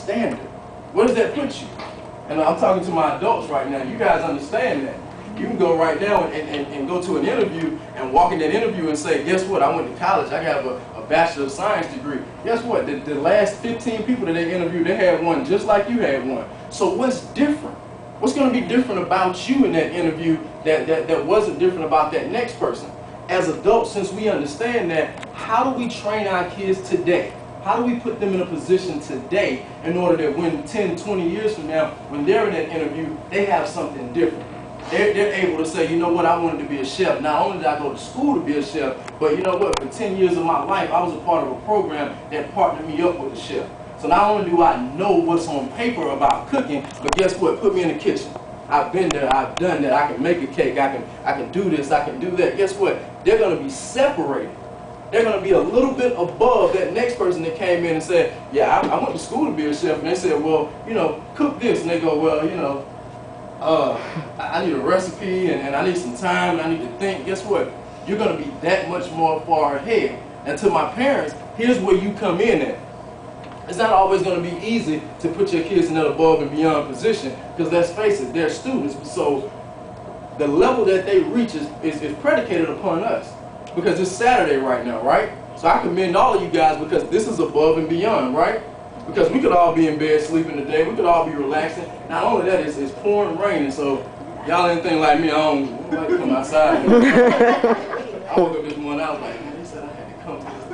standard. Where does that put you? And I'm talking to my adults right now. You guys understand that. You can go right now and go to an interview and walk in that interview and say, guess what, I went to college, I have a Bachelor of Science degree. Guess what, the last 15 people that they interviewed, they had one just like you had one. So what's different? What's going to be different about you in that interview that wasn't different about that next person? As adults, since we understand that, how do we train our kids today? How do we put them in a position today in order that when 10, 20 years from now, when they're in that interview, they have something different? They're able to say, you know what, I wanted to be a chef. Not only did I go to school to be a chef, but you know what, for 10 years of my life, I was a part of a program that partnered me up with a chef. So not only do I know what's on paper about cooking, but guess what, put me in the kitchen. I've been there, I've done that, I can make a cake, I can do this, I can do that. Guess what, they're going to be separated. They're going to be a little bit above that next person that came in and said, yeah, I went to school to be a chef. And they said, well, you know, cook this. And they go, well, you know, I need a recipe and I need some time and I need to think. Guess what? You're going to be that much more far ahead. And to my parents, here's where you come in at. It's not always going to be easy to put your kids in that above and beyond position because let's face it, they're students. So the level that they reach is predicated upon us. Because it's Saturday right now, right? So I commend all of you guys because this is above and beyond, right? Because we could all be in bed sleeping today. We could all be relaxing. Not only that, it's pouring rain, and so y'all ain't think like me. I don't like to come outside. I woke up this morning, I was like, man, they said I had to come to this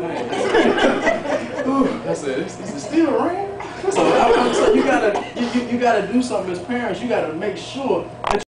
thing. Ooh, I said, is it still raining? So you gotta do something as parents. You gotta make sure that